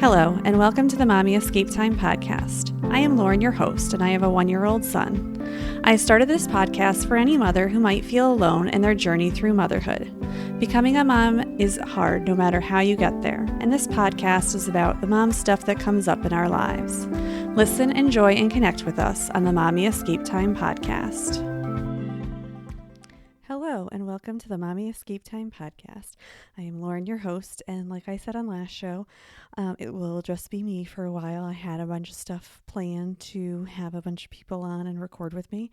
Hello, and welcome to the Mommy Escape Time podcast. I am Lauren, your host, and I have a 1-year-old son. I started this podcast for any mother who might feel alone in their journey through motherhood. Becoming a mom is hard no matter how you get there, and this podcast is about the mom stuff that comes up in our lives. Listen, enjoy, and connect with us on the Mommy Escape Time podcast. Hello, and welcome to the Mommy Escape Time podcast. I am Lauren, your host, and like I said on last show, it will just be me for a while. I had a bunch of stuff planned to have a bunch of people on and record with me,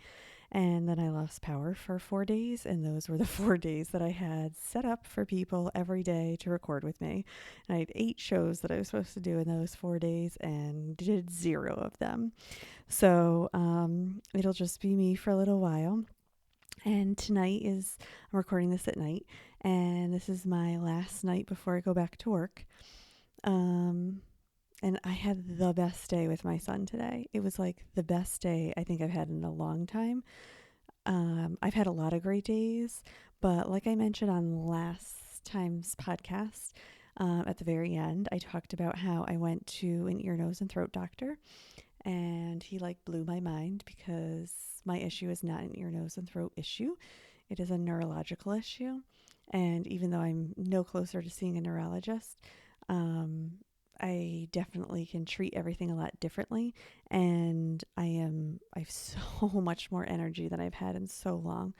and then I lost power for 4 days, and those were the 4 days that I had set up for people every day to record with me. And I had 8 shows that I was supposed to do in those 4 days and did 0 of them. So it'll just be me for a little while. And tonight I'm recording this at night, and this is my last night before I go back to work. And I had the best day with my son today. It was like the best day I think I've had in a long time. I've had a lot of great days, but like I mentioned on last time's podcast, at the very end, I talked about how I went to an ear, nose, and throat doctor, and he blew my mind because my issue is not an ear, nose, and throat issue. It is a neurological issue. And even though I'm no closer to seeing a neurologist, I definitely can treat everything a lot differently. And I've so much more energy than I've had in so long.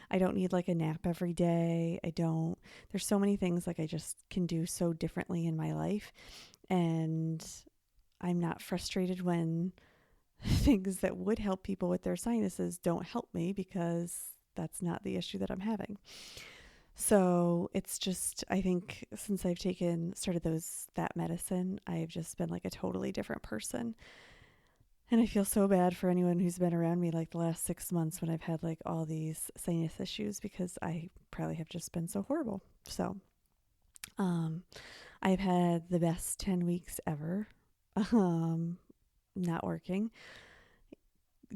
I don't need a nap every day. There's so many things I just can do so differently in my life. And I'm not frustrated when things that would help people with their sinuses don't help me, because that's not the issue that I'm having. So it's just, I think since I've started that medicine, I've just been a totally different person. And I feel so bad for anyone who's been around me the last 6 months when I've had all these sinus issues, because I probably have just been so horrible. So I've had the best 10 weeks ever. Not working.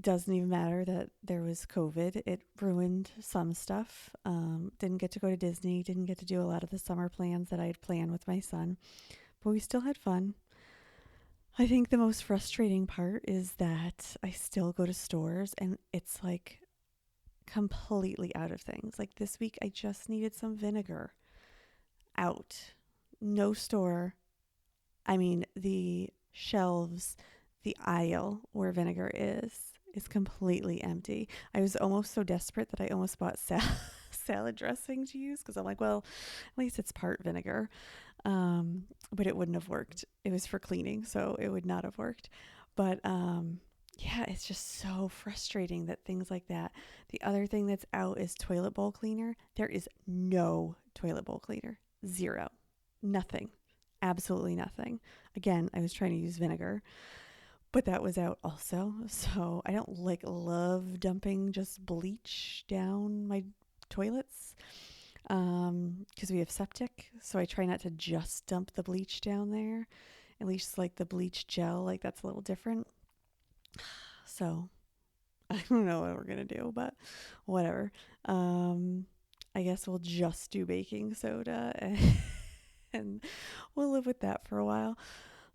Doesn't even matter that there was COVID. It ruined some stuff. Didn't get to go to Disney. Didn't get to do a lot of the summer plans that I had planned with my son. But we still had fun. I think the most frustrating part is that I still go to stores and it's completely out of things. This week I just needed some vinegar. Out. No store. I mean, the shelves, the aisle where vinegar is completely empty. I was almost so desperate that I almost bought salad dressing to use, because I'm well, at least it's part vinegar. But it wouldn't have worked. It was for cleaning, so it would not have worked. But yeah, it's just so frustrating that things like that. The other thing that's out is toilet bowl cleaner. There is no toilet bowl cleaner. 0. Nothing. Absolutely nothing. Again, I was trying to use vinegar, but that was out also. So I don't love dumping just bleach down my toilets, because we have septic. So I try not to just dump the bleach down there. At least the bleach gel, that's a little different. So I don't know what we're going to do, but whatever. I guess we'll just do baking soda and we'll live with that for a while.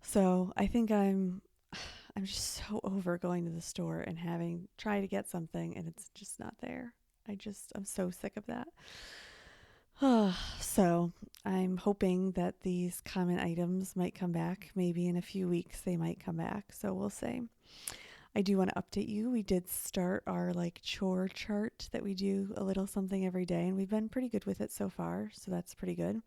So I think I'm just so over going to the store and try to get something and it's just not there. I'm so sick of that. So I'm hoping that these common items might come back. Maybe in a few weeks they might come back. So we'll see. I do want to update you. We did start our chore chart that we do a little something every day, and we've been pretty good with it so far. So that's pretty good.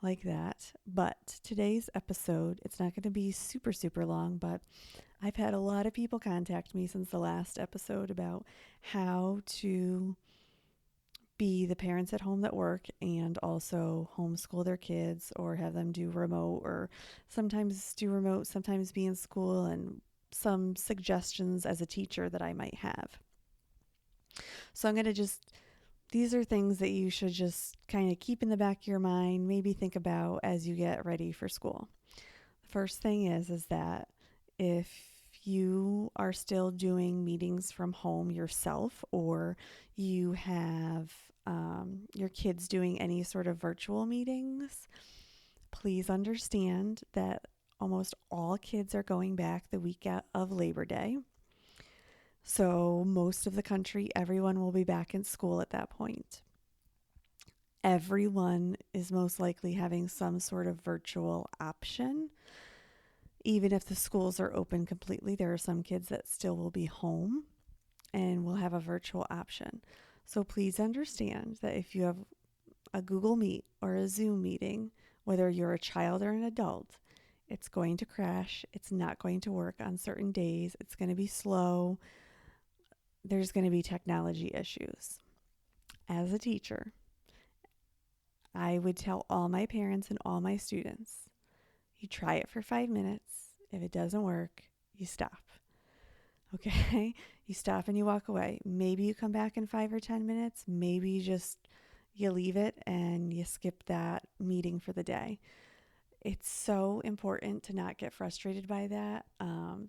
Like that. But today's episode, it's not going to be super, super long, but I've had a lot of people contact me since the last episode about how to be the parents at home that work and also homeschool their kids, or have them do remote, or sometimes do remote, sometimes be in school, and some suggestions as a teacher that I might have. So I'm going to these are things that you should just kind of keep in the back of your mind, maybe think about as you get ready for school. The first thing is that if you are still doing meetings from home yourself, or you have your kids doing any sort of virtual meetings, please understand that almost all kids are going back the week of Labor Day. So most of the country, everyone will be back in school at that point. Everyone is most likely having some sort of virtual option. Even if the schools are open completely, there are some kids that still will be home and will have a virtual option. So please understand that if you have a Google Meet or a Zoom meeting, whether you're a child or an adult, it's going to crash. It's not going to work on certain days. It's going to be slow. There's going to be technology issues. As a teacher, I would tell all my parents and all my students, you try it for 5 minutes. If it doesn't work, you stop. Okay? You stop and you walk away. Maybe you come back in 5 or 10 minutes. Maybe you leave it and you skip that meeting for the day. It's so important to not get frustrated by that.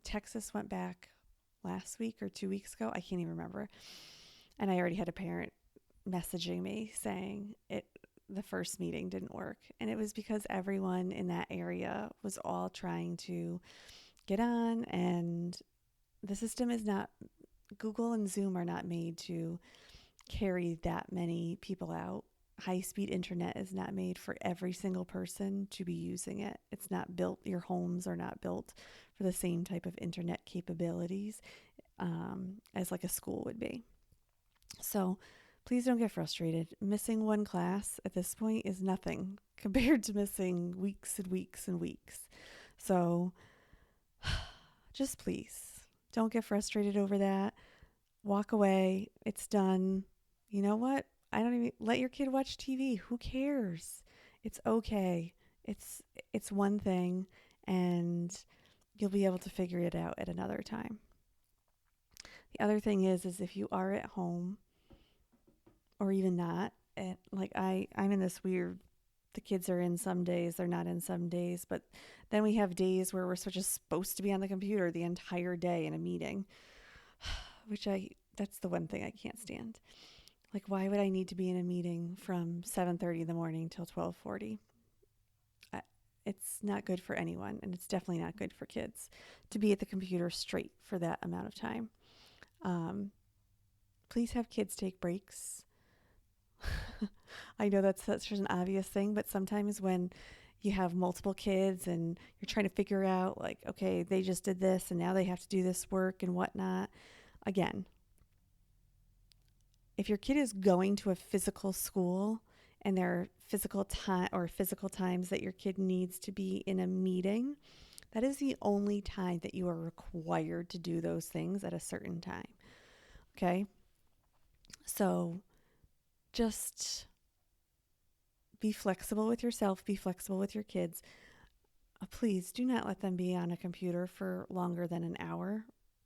Texas went back last week or 2 weeks ago. I can't even remember. And I already had a parent messaging me saying the first meeting didn't work. And it was because everyone in that area was all trying to get on, and the system is not, Google and Zoom are not made to carry that many people out. High-speed internet is not made for every single person to be using it. It's not built, your homes are not built for the same type of internet capabilities as like a school would be. So please don't get frustrated. Missing one class at this point is nothing compared to missing weeks and weeks and weeks. So just please don't get frustrated over that. Walk away. It's done. You know what? I don't even let your kid watch TV. Who cares? It's okay. It's one thing, and you'll be able to figure it out at another time. The other thing is if you are at home or even not, and like I'm in this weird, the kids are in some days, they're not in some days, but then we have days where we're just supposed to be on the computer the entire day in a meeting, which that's the one thing I can't stand. Like, why would I need to be in a meeting from 7:30 in the morning till 12:40? It's not good for anyone, and it's definitely not good for kids to be at the computer straight for that amount of time. Please have kids take breaks. I know that's such an obvious thing, but sometimes when you have multiple kids and you're trying to figure out, like, okay, they just did this and now they have to do this work and whatnot. Again, if your kid is going to a physical school and there are physical times that your kid needs to be in a meeting, that is the only time that you are required to do those things at a certain time. Okay? So just be flexible with yourself, be flexible with your kids. Please do not let them be on a computer for longer than an hour,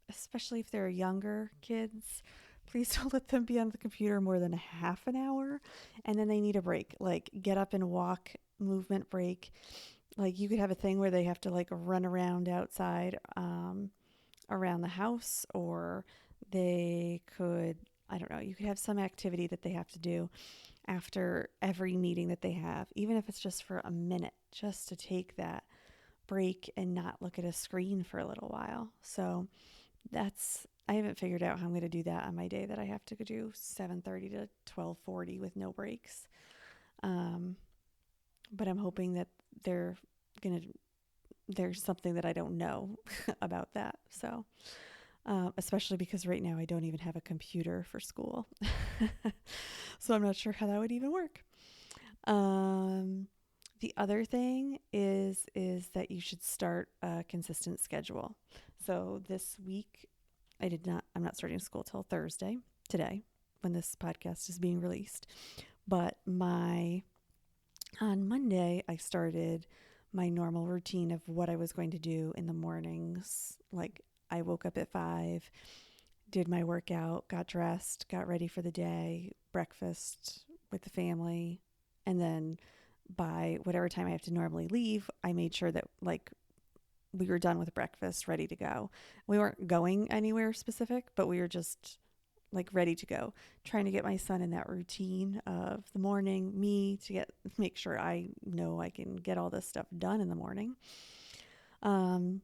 especially if they're younger kids. Please don't let them be on the computer more than a half an hour, and then they need a break, like get up and walk, movement break. Like you could have a thing where they have to like run around outside around the house, or they could, I don't know, you could have some activity that they have to do after every meeting that they have, even if it's just for a minute, just to take that break and not look at a screen for a little while. So I haven't figured out how I'm going to do that on my day that I have to do 7:30 to 12:40 with no breaks. But I'm hoping that there's something that I don't know about that. So, especially because right now I don't even have a computer for school. So I'm not sure how that would even work. The other thing is that you should start a consistent schedule. So this week I'm not starting school till Thursday, today, when this podcast is being released. But on Monday, I started my normal routine of what I was going to do in the mornings. Like I woke up at 5, did my workout, got dressed, got ready for the day, breakfast with the family, and then by whatever time I have to normally leave, I made sure that like we were done with breakfast, ready to go. We weren't going anywhere specific, but we were just like ready to go, trying to get my son in that routine of the morning, make sure I know I can get all this stuff done in the morning. Um,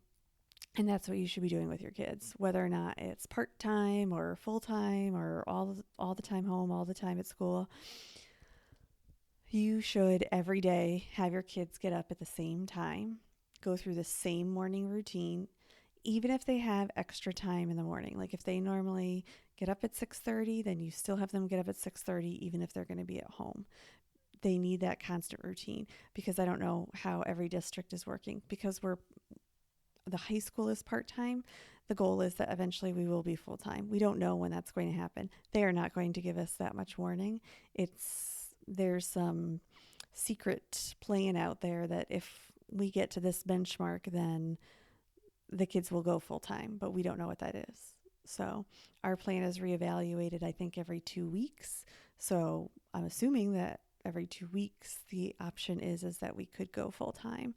and that's what you should be doing with your kids, whether or not it's part-time or full-time or all the time home, all the time at school. You should every day have your kids get up at the same time, go through the same morning routine, even if they have extra time in the morning. Like if they normally get up at 6:30, then you still have them get up at 6:30 even if they're going to be at home. They need that constant routine because I don't know how every district is working because the high school is part-time. The goal is that eventually we will be full-time. We don't know when that's going to happen. They are not going to give us that much warning. There's some secret plan out there that if we get to this benchmark, then the kids will go full-time, but we don't know what that is. So our plan is reevaluated, I think, every 2 weeks. So I'm assuming that every 2 weeks the option is that we could go full-time.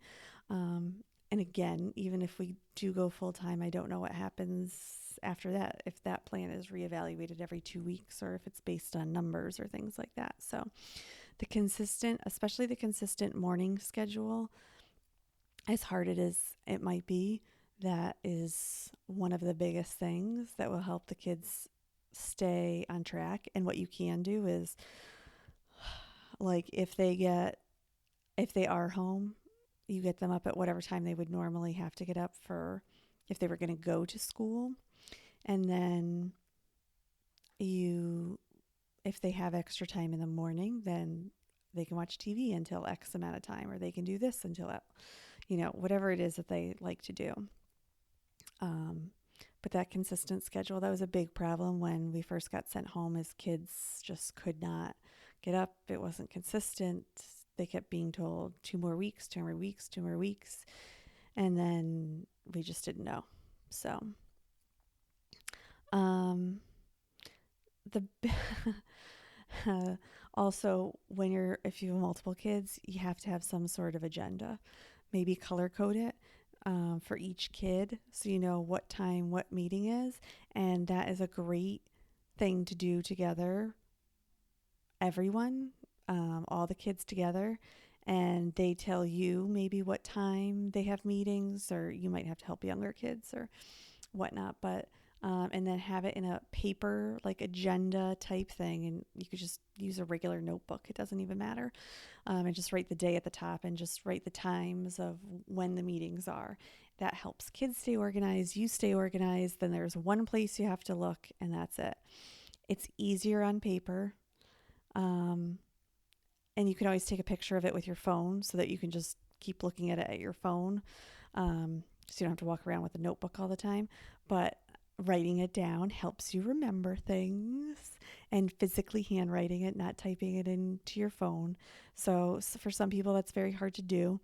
And again, even if we do go full time, I don't know what happens after that, if that plan is reevaluated every 2 weeks or if it's based on numbers or things like that. So especially the consistent morning schedule, as hard as it might be, that is one of the biggest things that will help the kids stay on track. And what you can do is, like, if they are home, you get them up at whatever time they would normally have to get up for if they were going to go to school. And then if they have extra time in the morning, then they can watch TV until X amount of time, or they can do this until, whatever it is that they like to do. But that consistent schedule, that was a big problem when we first got sent home, as kids just could not get up. It wasn't consistent. They kept being told 2 more weeks, 2 more weeks, 2 more weeks. And then we just didn't know. So, the also, if you have multiple kids, you have to have some sort of agenda. Maybe color code it for each kid so you know what time what meeting is. And that is a great thing to do together, everyone, all the kids together, and they tell you maybe what time they have meetings, or you might have to help younger kids or whatnot, but and then have it in a paper, like agenda type thing, and you could just use a regular notebook. It doesn't even matter, and just write the day at the top and just write the times of when the meetings are. That helps kids stay organized. You stay organized. Then there's one place you have to look, and that's it. It's easier on paper. And you can always take a picture of it with your phone so that you can just keep looking at it at your phone. So you don't have to walk around with a notebook all the time. But writing it down helps you remember things, and physically handwriting it, not typing it into your phone. So for some people, that's very hard to do.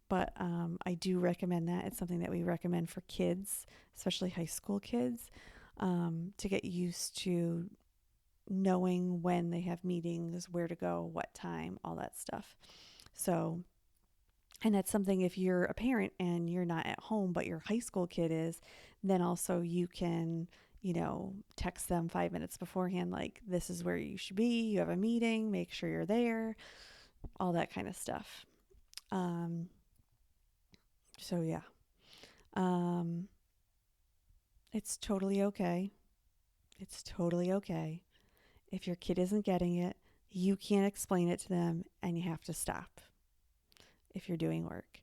But I do recommend that. It's something that we recommend for kids, especially high school kids, to get used to knowing when they have meetings, where to go, what time, all that stuff. So, and that's something, if you're a parent and you're not at home, but your high school kid is, then also you can, text them 5 minutes beforehand, like, this is where you should be. You have a meeting, make sure you're there, all that kind of stuff. So, yeah. Um, it's totally okay. It's totally okay. If your kid isn't getting it, you can't explain it to them, and you have to stop if you're doing work.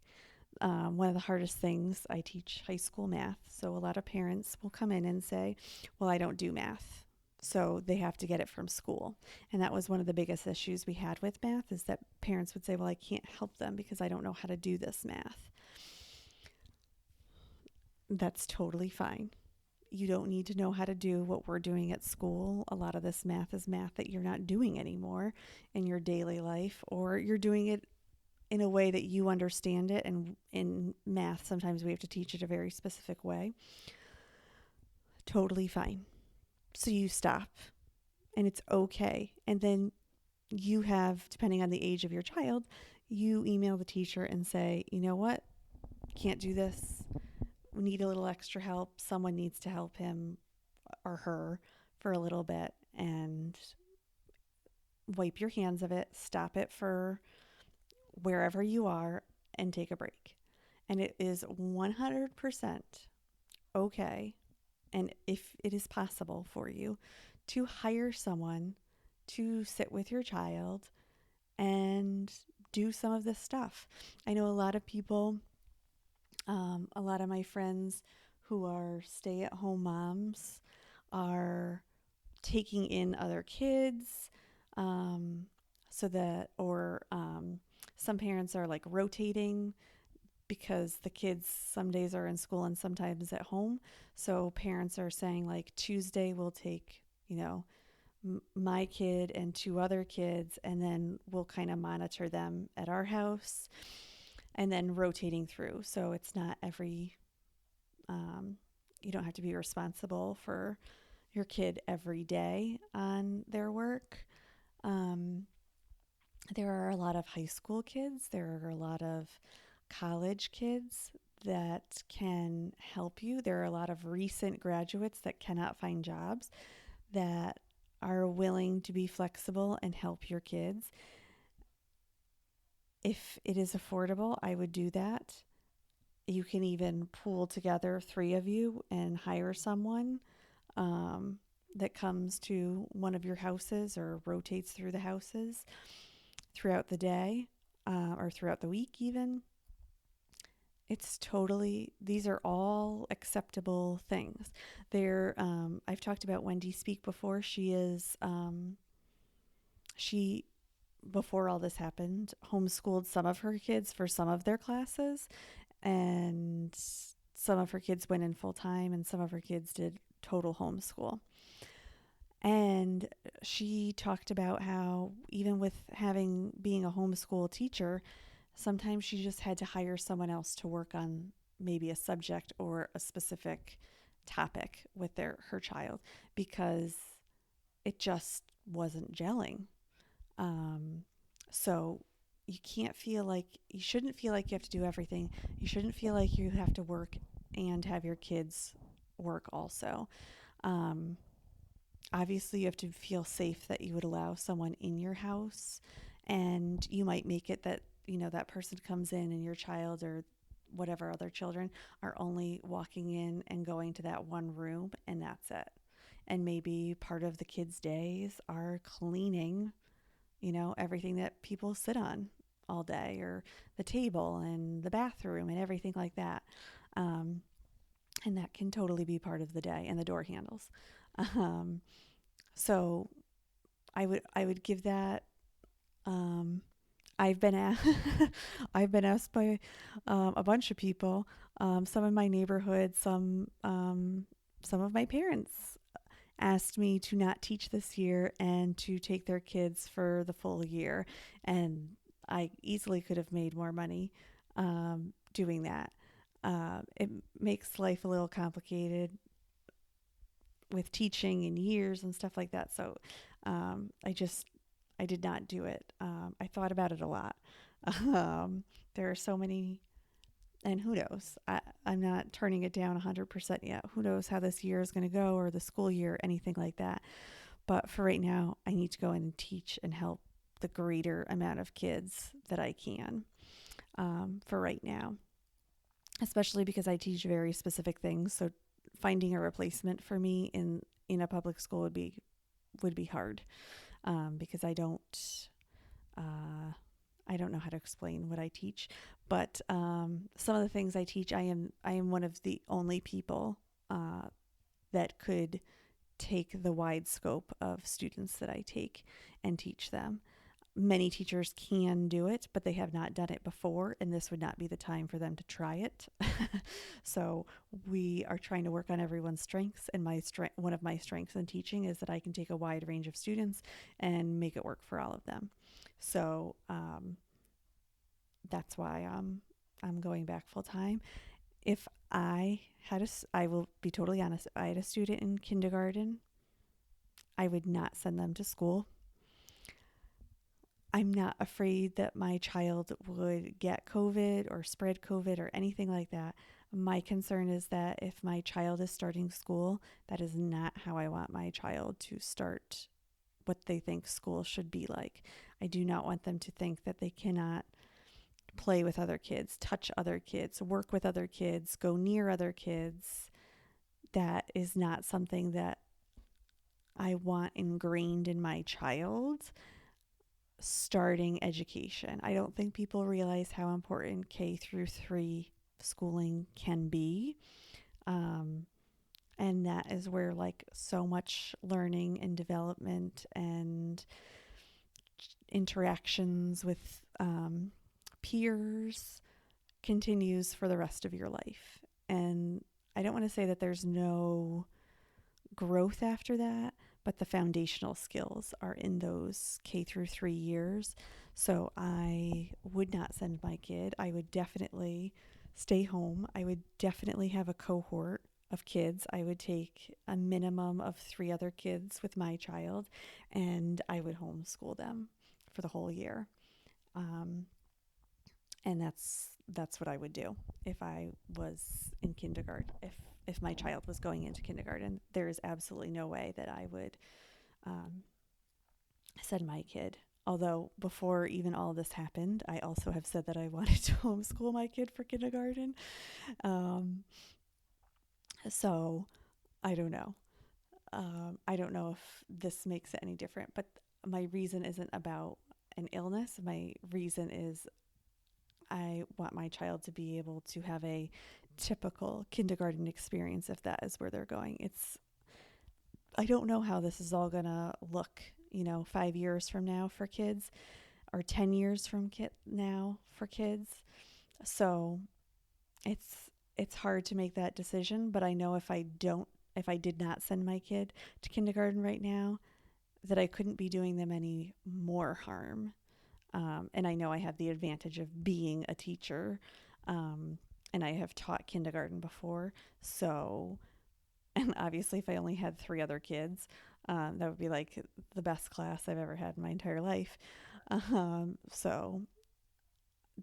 One of the hardest things, I teach high school math, so a lot of parents will come in and say, well, I don't do math, so they have to get it from school. And that was one of the biggest issues we had with math, is that parents would say, well, I can't help them because I don't know how to do this math. That's totally fine. You don't need to know how to do what we're doing at school. A lot of this math is math that you're not doing anymore in your daily life, or you're doing it in a way that you understand it. And in math, sometimes we have to teach it a very specific way. Totally fine. So you stop, and it's okay. And then you have, depending on the age of your child, you email the teacher and say, you know what? Can't do this. We need a little extra help. Someone needs to help him or her for a little bit, and wipe your hands of it, stop it for wherever you are, and take a break. And it is 100% okay, and if it is possible for you, to hire someone to sit with your child and do some of this stuff. I know a lot of people, a lot of my friends who are stay at home moms are taking in other kids, um, so that, or some parents are like rotating because the kids some days are in school and sometimes at home. So parents are saying, like, Tuesday we'll take, my kid and two other kids, and then we'll kind of monitor them at our house, and then rotating through. So it's not um, you don't have to be responsible for your kid every day on their work. Um, there are a lot of high school kids, there are a lot of college kids that can help you. There are a lot of recent graduates that cannot find jobs that are willing to be flexible and help your kids. If it is affordable, I would do that. You can even pool together three of you and hire someone um, that comes to one of your houses or rotates through the houses throughout the day, or throughout the week, even. It's totally, these are all acceptable things. I've talked about Wendy Speak before. She, before all this happened, homeschooled some of her kids for some of their classes, and some of her kids went in full time, and some of her kids did total homeschool. And she talked about how, even with being a homeschool teacher, sometimes she just had to hire someone else to work on maybe a subject or a specific topic with her child, because it just wasn't gelling. Um, so you shouldn't feel like you have to do everything. You shouldn't feel like you have to work and have your kids work also. Um, Obviously, you have to feel safe that you would allow someone in your house, and you might make it that, that person comes in and your child or whatever other children are only walking in and going to that one room, and that's it. And maybe part of the kids' days are cleaning, everything that people sit on all day, or the table and the bathroom and everything like that. Um, and that can totally be part of the day, and the door handles. Um, so I would give that. Um, I've been asked, I've been asked by a bunch of people, some in my neighborhood, some of my parents asked me to not teach this year and to take their kids for the full year, and I easily could have made more money doing that. It makes life a little complicated with teaching and years and stuff like that. So I did not do it. I thought about it a lot. There are so many, and who knows? I'm not turning it down 100% yet. Who knows how this year is going to go, or the school year, anything like that. But for right now, I need to go in and teach and help the greater amount of kids that I can, for right now, especially because I teach very specific things. So finding a replacement for me in a public school would be hard, because I don't know how to explain what I teach, but some of the things I teach, I am one of the only people that could take the wide scope of students that I take and teach them. Many teachers can do it, but they have not done it before, and this would not be the time for them to try it. So we are trying to work on everyone's strengths, and one of my strengths in teaching is that I can take a wide range of students and make it work for all of them. So that's why I'm going back full time. If I will be totally honest, if I had a student in kindergarten, I would not send them to school. I'm not afraid that my child would get COVID or spread COVID or anything like that. My concern is that if my child is starting school, that is not how I want my child to start what they think school should be like. I do not want them to think that they cannot play with other kids, touch other kids, work with other kids, go near other kids. That is not something that I want ingrained in my child starting education. I don't think people realize how important K through 3 schooling can be. And that is where like so much learning and development and interactions with peers continues for the rest of your life. And I don't want to say that there's no growth after that, but the foundational skills are in those K through 3 years. So I would not send my kid. I would definitely stay home. I would definitely have a cohort of kids. I would take a minimum of 3 other kids with my child, and I would homeschool them for the whole year. And that's what I would do if I was in kindergarten. If my child was going into kindergarten, there is absolutely no way that I would send my kid. Although before even all of this happened, I also have said that I wanted to homeschool my kid for kindergarten. So I don't know. I don't know if this makes it any different, but my reason isn't about an illness. My reason is I want my child to be able to have a typical kindergarten experience if that is where they're going. I don't know how this is all going to look, 5 years from now for kids or 10 years from now for kids. So it's hard to make that decision, but I know if I did not send my kid to kindergarten right now, that I couldn't be doing them any more harm. And I know I have the advantage of being a teacher, and I have taught kindergarten before. So, and obviously, if I only had 3 other kids, that would be like the best class I've ever had in my entire life. So,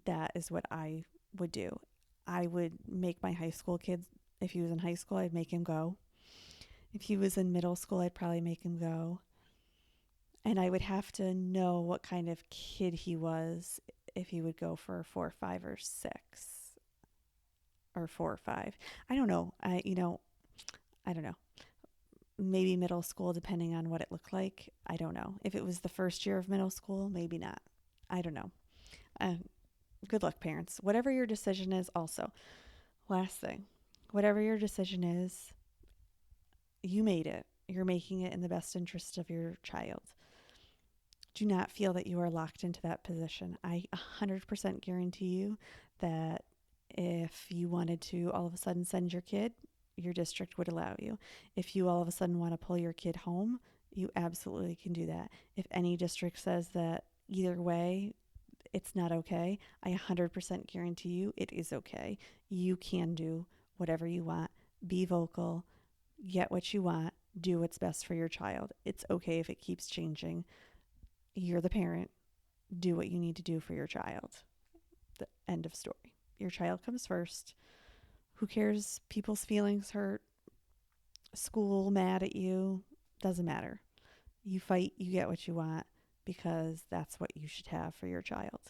that is what I would do. I would make my high school kids, if he was in high school, I'd make him go. If he was in middle school, I'd probably make him go. And I would have to know what kind of kid he was if he would go for 4, 5, or 6, or 4 or 5. I don't know. I don't know. Maybe middle school, depending on what it looked like. I don't know. If it was the first year of middle school, maybe not. I don't know. Good luck, parents. Whatever your decision is, also, last thing, whatever your decision is, you made it. You're making it in the best interest of your child. Do not feel that you are locked into that position. I 100% guarantee you that if you wanted to all of a sudden send your kid, your district would allow you. If you all of a sudden want to pull your kid home, you absolutely can do that. If any district says that either way, it's not okay, I 100% guarantee you it is okay. You can do whatever you want. Be vocal, get what you want, do what's best for your child. It's okay if it keeps changing. You're the parent. Do what you need to do for your child. The end of story. Your child comes first. Who cares? People's feelings hurt. School mad at you. Doesn't matter. You fight, you get what you want, because that's what you should have for your child.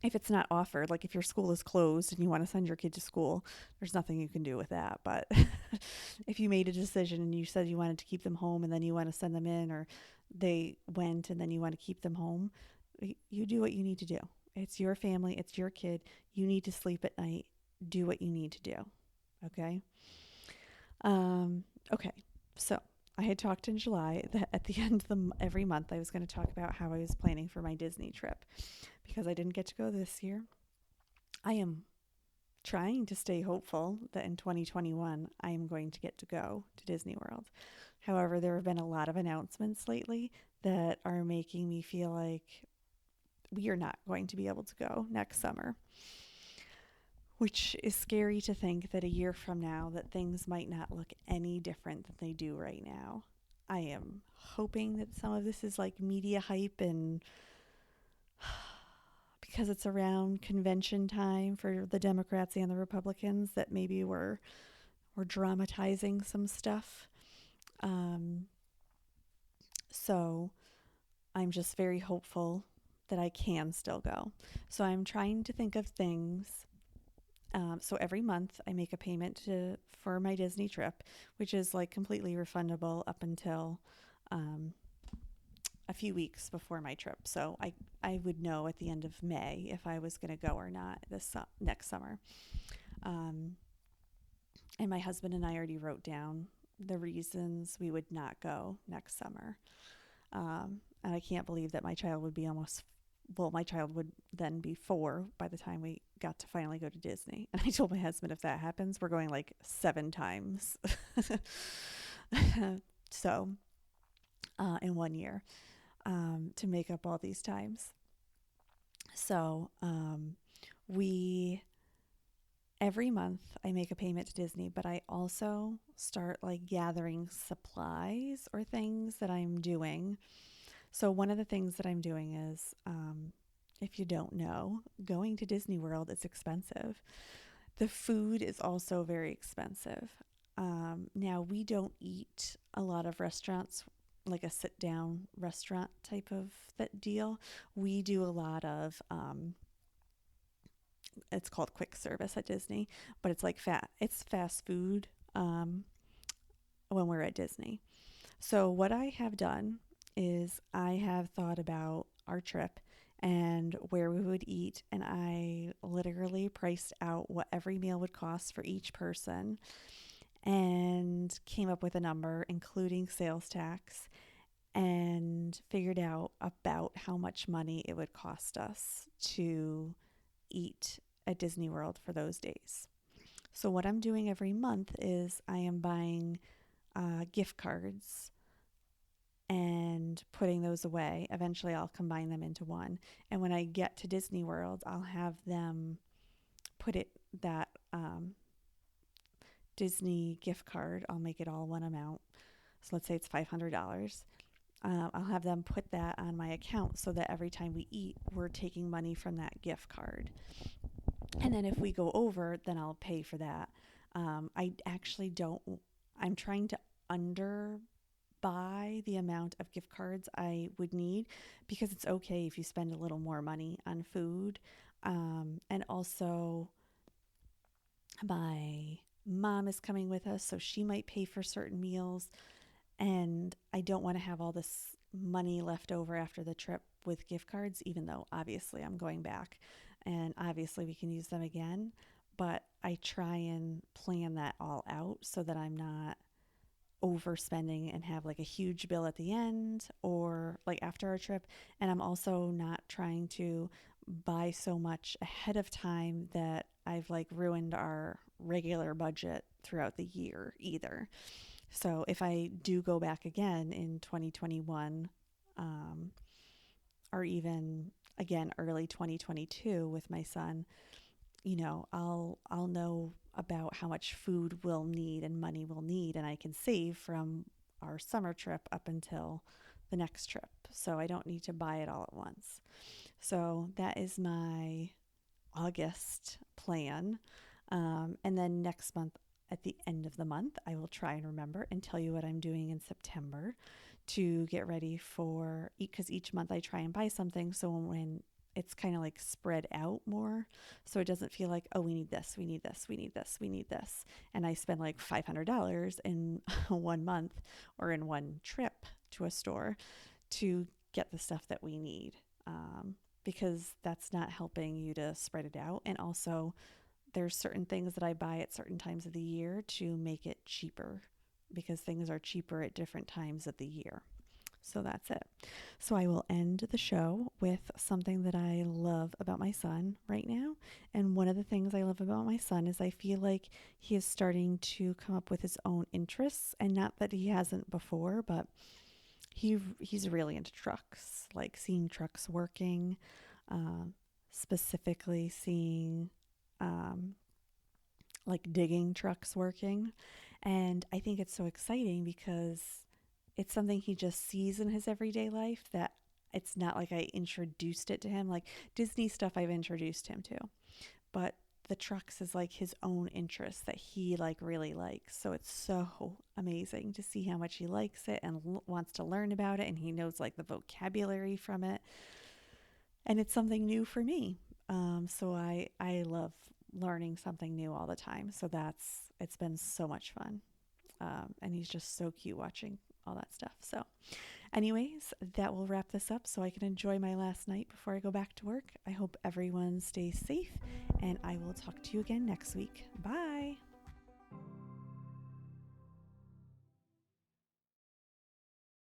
If it's not offered, like if your school is closed and you want to send your kid to school, there's nothing you can do with that. But if you made a decision and you said you wanted to keep them home and then you want to send them in, or they went and then you want to keep them home, you do what you need to do. It's your family. It's your kid. You need to sleep at night. Do what you need to do. Okay. Okay. So I had talked in July that at the end of every month I was going to talk about how I was planning for my Disney trip, because I didn't get to go this year. I am trying to stay hopeful that in 2021 I am going to get to go to Disney World. However, there have been a lot of announcements lately that are making me feel like we are not going to be able to go next summer, which is scary to think that a year from now that things might not look any different than they do right now. I am hoping that some of this is like media hype, and because it's around convention time for the Democrats and the Republicans, that maybe we're dramatizing some stuff. So I'm just very hopeful that I can still go. So I'm trying to think of things. So every month I make a payment for my Disney trip, which is like completely refundable up until um, a few weeks before my trip. So I would know at the end of May if I was going to go or not next summer. Um, and my husband and I already wrote down the reasons we would not go next summer. And I can't believe that my child would be my child would then be 4 by the time we got to finally go to Disney. And I told my husband, if that happens, we're going like 7 times. So, in 1 year, to make up all these times. So, we every month I make a payment to Disney, but I also start like gathering supplies or things that I'm doing. So, one of the things that I'm doing is, if you don't know, going to Disney World is expensive. The food is also very expensive. Now, we don't eat a lot of restaurants, like a sit down restaurant type of that deal. We do a lot of, it's called quick service at Disney, but it's like it's fast food when we're at Disney. So, what I have done is I have thought about our trip and where we would eat, and I literally priced out what every meal would cost for each person and came up with a number, including sales tax, and figured out about how much money it would cost us to eat at Disney World for those days. So, what I'm doing every month is I am buying gift cards and putting those away. Eventually, I'll combine them into one. And when I get to Disney World, I'll have them put that Disney gift card, I'll make it all one amount. So let's say it's $500. I'll have them put that on my account so that every time we eat, we're taking money from that gift card. And then if we go over, then I'll pay for that. I actually don't, I'm trying to under buy the amount of gift cards I would need because it's okay if you spend a little more money on food. And also, my mom is coming with us, so she might pay for certain meals. And I don't want to have all this money left over after the trip with gift cards, even though obviously I'm going back and obviously we can use them again. But I try and plan that all out so that I'm not overspending and have like a huge bill at the end or like after our trip. And I'm also not trying to buy so much ahead of time that I've like ruined our regular budget throughout the year either. So if I do go back again in 2021, or even again early 2022 with my son, I'll know about how much food we'll need and money we'll need, and I can save from our summer trip up until the next trip. So I don't need to buy it all at once. So that is my August plan. And then next month, at the end of the month, I will try and remember and tell you what I'm doing in September to get ready for, because each month I try and buy something. So when it's kind of like spread out more. So it doesn't feel like, oh, we need this, we need this, we need this, we need this. And I spend like $500 in 1 month or in one trip to a store to get the stuff that we need. Because that's not helping you to spread it out. And also, there's certain things that I buy at certain times of the year to make it cheaper because things are cheaper at different times of the year. So that's it. So I will end the show with something that I love about my son right now. And one of the things I love about my son is I feel like he is starting to come up with his own interests. And not that he hasn't before, but he's really into trucks, like seeing trucks working, specifically seeing like digging trucks working. And I think it's so exciting because it's something he just sees in his everyday life that it's not like I introduced it to him. Like Disney stuff I've introduced him to, but the trucks is like his own interest that he like really likes. So it's so amazing to see how much he likes it and wants to learn about it, and he knows like the vocabulary from it. and it's something new for me. So I love learning something new all the time. So it's been so much fun. And he's just so cute watching all that stuff. So, anyways, that will wrap this up so I can enjoy my last night before I go back to work. I hope everyone stays safe, and I will talk to you again next week. Bye.